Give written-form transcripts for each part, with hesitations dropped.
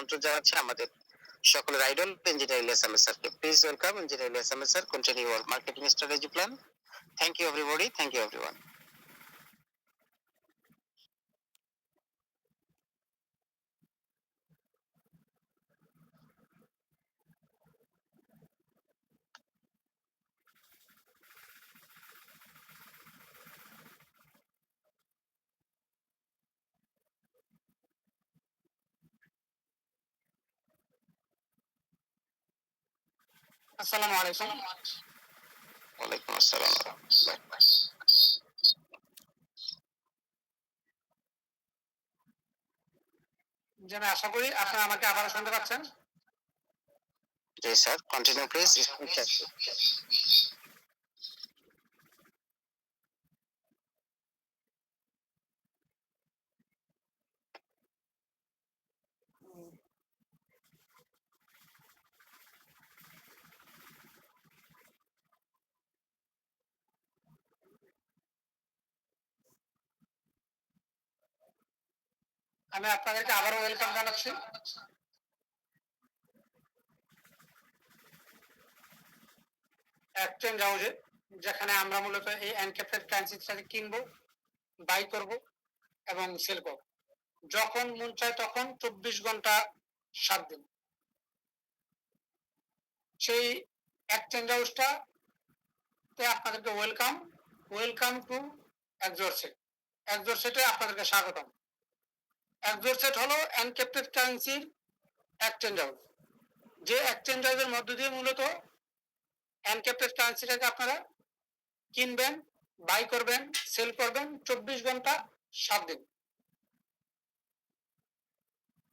আমন্ত্রণ জানাচ্ছি আমাদের সকলের আইডল ইঞ্জিনিয়ার ইলিয়াস আহমেদ স্যারকে। Please welcome engineer Ilias Ahmed sir, continue your marketing strategy plan. Thank you everybody, thank you everyone. আসসালামু আলাইকুম। ওয়ালাইকুম আসসালাম ওয়া রাহমাতুল্লাহ। জি, আমি আশা করি আপনারা আমাকে আবারও শুনতে পাচ্ছেন। জি স্যার, কন্টিনিউ প্লিজ। আমি আপনাদেরকে আবারও ওয়েলকাম জানাচ্ছি। এক্সচেঞ্জ হাউসে, যেখানে আমরা মূলত এই এনক্রিপ্টেড কারেন্সির সাথে কিনবো, বাই করব এবং সেল করব যখন মন চায় তখন, 24 ঘন্টা 7 দিন। সেই এক্সচেঞ্জ হাউসটা আপনাদেরকে ওয়েলকাম, ওয়েলকাম টু এক্সোরসেট। এক্সোরসেটে আপনাদেরকে স্বাগতম। এক্সোরসেট হলো এনক্রিপ্টেড কারেন্সির এক্সচেঞ্জ হাউস, যে এক্সচেঞ্জ হাউসের মধ্য দিয়ে মূলত এনক্রিপ্টেড কারেন্সিটাকে আপনারা কিনবেন, বাই করবেন, সেল করবেন 24 ঘন্টা 7 দিন।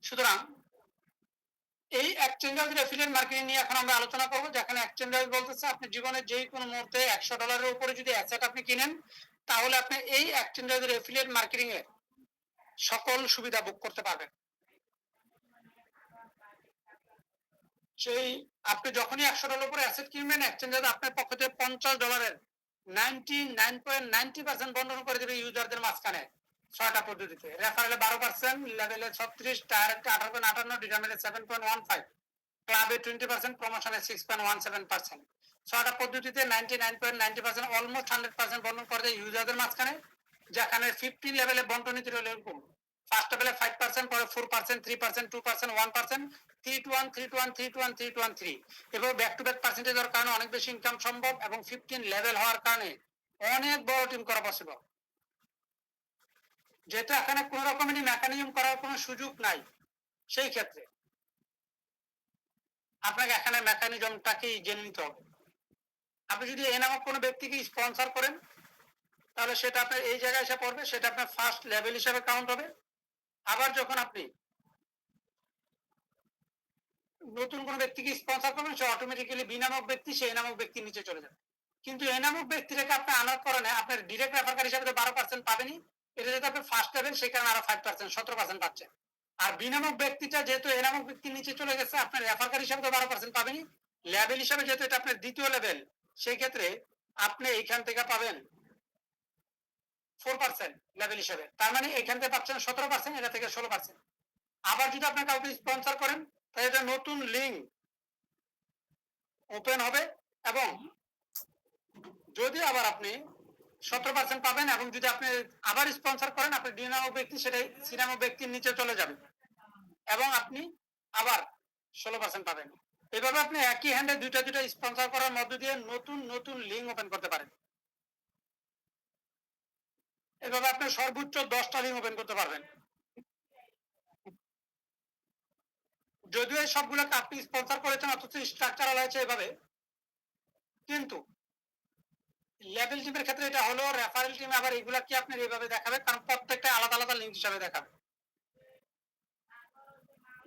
সুতরাং এই এক্সচেঞ্জ হাউসের অ্যাফিলিয়েট মার্কেটিং নিয়ে এখন আমরা আলোচনা করব, যেখানে এক্সচেঞ্জ হাউস বলতেছে আপনি জীবনে যে কোনো মুহূর্তে $100 উপরে যদি অ্যাসেট আপনি কিনেন, তাহলে আপনি এই এক্সচেঞ্জ হাউসের অ্যাফিলিয়েট মার্কেটিং এর সকল সুবিধা ভোগ করতে পারবেন। সেই আপনি যখনই $100 উপরে অ্যাসেট কিনবেন, এক্সচেঞ্জ হাউস আপনার পক্ষ থেকে $50 99.90% বন্টন করে দেবে ইউজারদের মাঝখানে 6টা পদ্ধতিতে। রেফারেলে 12%, লেভেলে 36, ডাইরেক্টে 18.58, ডিটারমিনে 7.15, ক্লাবে 20%, প্রমোশনে 6.17%। 6টা পদ্ধতিতে 99.90%, অলমোস্ট 100% বন্টন করে দেয় ইউজারদের মাঝখানে, যেখানে 15 লেভেলে বন্টন নীতি রইল এরকম: ফার্স্ট লেভেলে 5%, পরে 4%, 3%, 2%, 1%, 3-1, 3-1, 3-1, 3-1, 3। এভাবে ব্যাক টু ব্যাক পার্সেন্টেজ হওয়ার কারণে অনেক বেশি ইনকাম সম্ভব, এবং 15 লেভেল হওয়ার কারণে অনেক বড় টিম করা পসিবল। যেটা এখানে কোন রকমের মেকানিজম করার কোনো সুযোগ নাই, সেই ক্ষেত্রে আপনাকে এখানে মেকানিজমটাকেই জেনে নিতে হবে। আপনি যদি এ নামক কোনো ব্যক্তিকে স্পন্সর করেন, তাহলে সেটা আপনার এই জায়গায় এসে পড়বে, সেটা আপনার ফার্স্ট লেভেল হিসেবে কাউন্ট হবে। আবার যখন আপনি নতুন কোনো ব্যক্তিকে স্পন্সর করবেন, সে অটোমেটিক্যালি বি নামক ব্যক্তি, সেই নামক ব্যক্তির নিচে চলে যাবে। কিন্তু এই নামক ব্যক্তিটাকে আপনি আনার কারণে আপনার ডিরেক্ট রেফারকারী হিসাবে 12% পাবেনি, এটা যেহেতু আপনি ফার্স্ট লেভেল, সেই কারণে আরো 5%, 17% পাচ্ছেন। আর বি নামক ব্যক্তিটা যেহেতু এ নামক ব্যক্তির নিচে চলে গেছে, আপনার রেফারকারী হিসাবে 12% পাবেনি, লেভেল হিসাবে যেহেতু এটা আপনার দ্বিতীয় লেভেল, সেই ক্ষেত্রে আপনি এইখান থেকে পাবেন 4% লেভেল হিসাবে। তার মানে এখান থেকে পাচ্ছেন 17%, এটা থেকে 16%। আবার যদি আপনি কাউকে স্পন্সর করেন, তাহলে এটা নতুন লিঙ্ক ওপেন হবে, এবং যদি আবার আপনি 17% পাবেন, এবং যদি আপনি আবার স্পন্সর করেন, আপনি ডি নামক ব্যক্তি, সেটাই সি নামক ব্যক্তির নিচে চলে যাবে, এবং আপনি আবার 16% পাবেন। এভাবে আপনি একই হ্যান্ডে দুইটা স্পন্সর করার মধ্য দিয়ে নতুন নতুন লিঙ্ক ওপেন করতে পারেন। এভাবে আপনি সর্বোচ্চ 10টা লিঙ্ক ওপেন করতে পারবেন। যদিও এই সবগুলোকে আপনি স্পন্সর করেছেন, অথচ স্ট্রাকচারাল হয়েছে এভাবে, কিন্তু লেভেল টিমের ক্ষেত্রে এটা হলো, রেফারেল টিম আবার এগুলা কি আপনার এইভাবে দেখাবে, কারণ প্রত্যেকটা আলাদা আলাদা লিঙ্ক হিসাবে দেখাবে।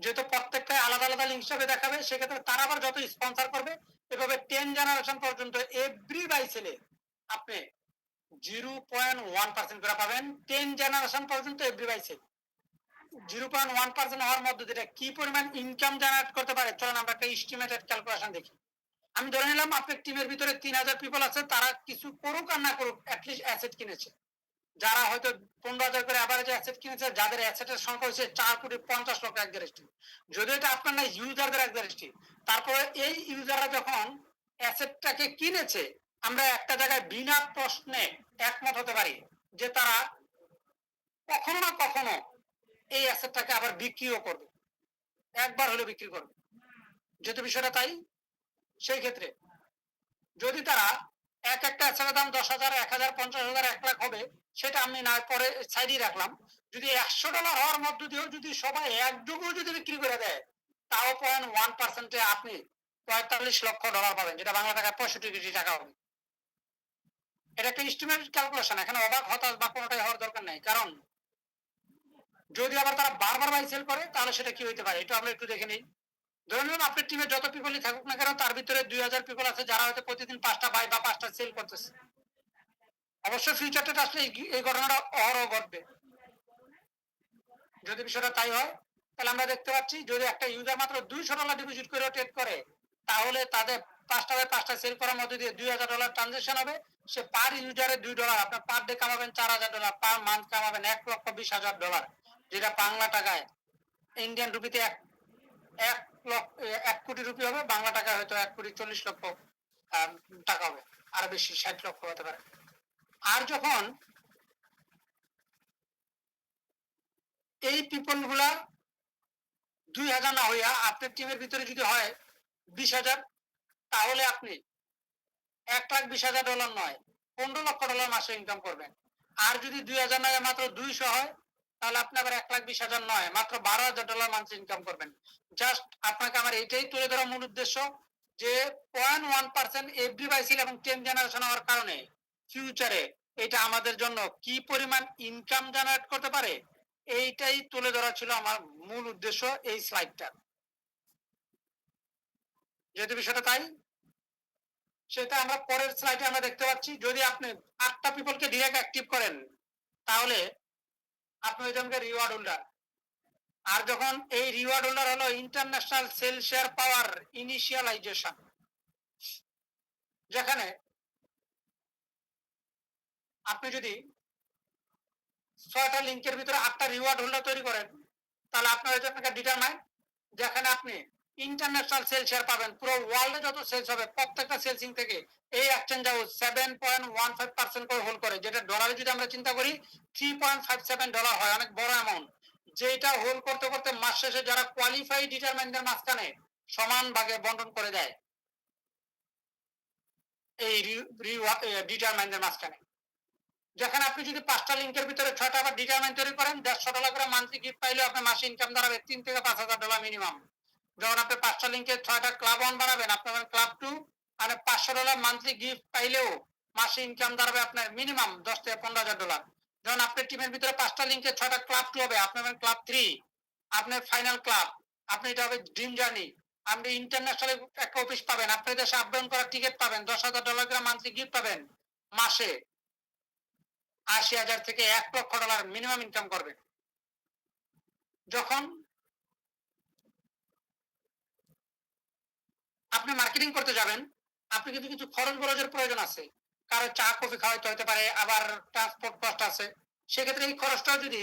যেহেতু প্রত্যেকটা আলাদা আলাদা লিঙ্ক হিসাবে দেখাবে, সেক্ষেত্রে তারা আবার যত স্পন্সর করবে, এভাবে 10 জেনারেশন পর্যন্ত এভরি বাই সেলে আপনি 0.1% করে পাবেন। 10 জেনারেশন পর্যন্ত এভরি বাই সেল 0.1% হওয়ার মধ্যে যেটা কি পরিমাণ ইনকাম জেনারেট করতে পারে, চলেন আমরা একটা এস্টিমেটেড ক্যালকুলেশন দেখি। আমি ধরে নিলাম আপনার টিমের ভিতরে 3000 পিপল আছে, তারা কিছু করুক আর না করুক, অ্যাটলিস্ট অ্যাসেট কিনেছে। যারা হয়তো 15,000 করে অ্যাভারেজ অ্যাসেট কিনেছে, যাদের অ্যাসেটের সংখ্যা হচ্ছে 4,50,00,000 একজারেস্টি। যদিও এটা আপনার না ইউজারদের একজারেস্টি, তারপরে এই ইউজাররা যখন অ্যাসেটটাকে কিনেছে, আমরা একটা জায়গায় বিনা প্রশ্নে একমত হতে পারি যে তারা কখনো না কখনো এই অ্যাসেটটাকে আবার বিক্রিও করবে, একবার হলে বিক্রি করবে। যেহেতু বিষয়টা তাই, সেই ক্ষেত্রে যদি তারা এক একটা অ্যাসেটের দাম 10,000, 1,000, 50,000, 1 লাখ হবে, সেটা আমি না পরে সাইডে রাখলাম। যদি $100 হওয়ার মধ্য দিয়েও যদি সবাই একযোগে যদি বিক্রি করে দেয়, তাও 0.1% আপনি $45,00,000 পাবেন, যেটা বাংলা টাকায় 65 কোটি টাকা হবে। এটা একটা এস্টিমেটেড ক্যালকুলেশন, এখানে অবাক হতাশ বা কোনোটাই হওয়ার দরকার নাই। কারণ যদি আবার তারা বারবার বাই সেল করে, তাহলে সেটা কি হইতে পারে, এটা আমরা একটু দেখে নিই। ধরে নিন আপনার টিমে যত পিপলই থাকুক না কেন, তার ভিতরে 2,000 পিপল আছে যারা হয়তো প্রতিদিন 5টা বাই বা 5টা সেল করতেছে। অবশ্যই ফিউচারটা আসলে এই ঘটনাটা অহরহ ঘটবে। যদি বিষয়টা তাই হয়, তাহলে আমরা দেখতে পাচ্ছি যদি একটা ইউজার মাত্র $200 ডিপোজিট করে ট্রেড করে, তাহলে তাদের 5টা বাই 5টা সেল করার মধ্যে দিয়ে $2,000 ট্রানজাকশন হবে। সে পার ইউজারে $2, আপনার পার ডে কামাবেন $4,000, পার মান্থ কামাবেন $1,20,000, যেটা বাংলা টাকায় ইন্ডিয়ান রুপিতে 1 কোটি রুপি হবে, বাংলা টাকায় হয়তো 1,40,00,000 টাকা হবে, আর বেশি 60 লক্ষ হতে পারে। আর যখন এই পিপল গুলা 2,000 না হইয়া আপনার টিমের ভিতরে যদি হয় 20,000, তাহলে আপনি $1,20,000 নয়, $15,00,000 মাসে ইনকাম করবেন। আর যদি 2,000 না মাত্র 200 হয়, তাহলে আপনি আবার 1,20,000 নয়, মাত্র $12,000 মান্থলি ইনকাম করবেন। জাস্ট আপনাকে আমার এইটাই তুলে ধরা মূল উদ্দেশ্য যে 0.1% এফডি বাইসিল এবং 10 জেনারেশন হওয়ার কারণে ফিউচারে এটা আমাদের জন্য কি পরিমাণ ইনকাম জেনারেট করতে পারে, এইটাই তুলে ধরা ছিল আমার মূল উদ্দেশ্য এই স্লাইডটা। যেহেতু বিষয়টা তাই, সেটা আমরা পরের স্লাইডে আমরা দেখতে পাচ্ছি। যদি আপনি 8টা পিপলকে ডিরেক্ট অ্যাক্টিভ করেন, তাহলে আপনি ওই জনকে রিওয়ার্ড হোল্ডার। আর যখন এই রিওয়ার্ড হোল্ডার হলো ইন্টারন্যাশনাল সেল শেয়ার পাওয়ার ইনিশিয়ালাইজেশন, যেখানে আপনি যদি 6টা লিঙ্কের ভিতরে 8টা রিওয়ার্ড হোল্ডার তৈরি করেন, তাহলে আপনার ওই জনকে ডিটারমাইন, যেখানে আপনি ইন্টারন্যাশনাল সেল শেয়ার পাবেন। পুরো ওয়ার্ল্ডে যত সেলস হবে, প্রত্যেকটা সেলসিং থেকে এই এক্সচেঞ্জ হাউস 7.15% করে হোল্ড করে, যেটা ডলারে যদি আমরা চিন্তা করি $3.57 হয়, অনেক বড় অ্যামাউন্ট। যেটা হোল্ড করতে করতে মাস শেষে যারা কোয়ালিফাই ডিটারমাইনদের মাঝখানে সমান ভাগে বন্টন করে দেয় এই ডিটারমাইনদের মাঝখানে। যেখানে আপনি যদি 5টা লিঙ্কের ভিতরে 6টা আবার ডিটারমাইন তৈরি করেন, $150 করে মান্থলি গিফট পাইলে আপনার মাসে ইনকাম দাঁড়াবে $3,000 থেকে $5,000 মিনিমাম। যখন আপনি 5টা লিঙ্কে 6টা ক্লাব 1 বানাবেন, আপনার ক্লাব 2, আর $500 মান্থলি গিফট পাইলেও মাসে ইনকাম দাঁড়াবে আপনার মিনিমাম $10,000 থেকে $15,000। যখন আপনার টিমের ভিতরে 5টা লিঙ্কে 6টা ক্লাব 2 হবে, আপনার ক্লাব 3, আপনার ফাইনাল ক্লাব, আপনি এটা হবে ড্রিম জার্নি। আপনি ইন্টারন্যাশনাল একটা অফিস পাবেন, আপনি দেশে আপ ডাউন করার টিকিট পাবেন, $10,000 করে মান্থলি গিফট পাবেন, মাসে 80,000 থেকে $1,00,000 মিনিমাম ইনকাম করবে। যখন আপনি মার্কেটিং করতে যাবেন, আপনি কিন্তু কিছু খরচ বরচের প্রয়োজন আছে। কারো চা কফি খাওয়াইতে হতে পারে, আবার ট্রান্সপোর্ট কস্ট আছে। সেক্ষেত্রে এই খরচটাও যদি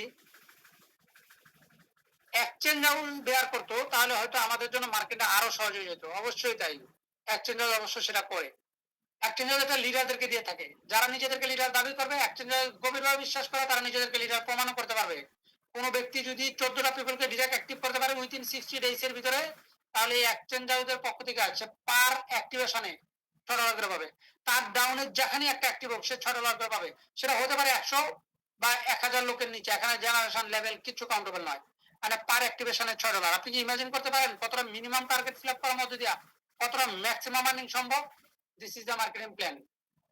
এক্সচেঞ্জ হাউস বেয়ার করতো, তাহলে হয়তো আমাদের জন্য মার্কেটে আরো সহজ হয়ে যেত। অবশ্যই তাই, এক্সচেঞ্জ হাউস অবশ্যই সেটা করে। এক্সচেঞ্জ হাউস এটা লিডারদেরকে দিয়ে থাকে, যারা নিজেদেরকে লিডার দাবি করবে, এক্সচেঞ্জ হাউস গভীরভাবে বিশ্বাস করে তারা নিজেদেরকে লিডার প্রমাণও করতে পারবে। কোনো ব্যক্তি যদি 14টা পিপলকে ডিরেক্ট অ্যাক্টিভ করতে পারে উইথিন 60 ডেজ এর ভিতরে, তাহলে এই এক্সচেঞ্জ হাউসের পক্ষ থেকে আছে পার অ্যাক্টিভেশনে $6 করে পাবে। তার ডাউনে যেখানে একটা অ্যাক্টিভ হোক সে $6 করে পাবে। সেটা হতে পারে 100 বা 1,000 লোকের নিচে, এখানে জেনারেশন লেভেল কিছু কাউন্টেবল নয়। মানে পার অ্যাক্টিভেশনে $6। আপনি কি ইমাজিন করতে পারেন কতটা মিনিমাম টার্গেট ফিল আপ করার মধ্যে দিয়া কতটা ম্যাক্সিমাম আর্নিং সম্ভব? This is the marketing plan,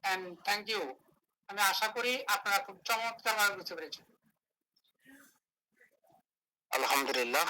and thank you. আমি আশা করি আপনারা খুব চমৎকারভাবে বুঝতে পেরেছেন। আলহামদুলিল্লাহ।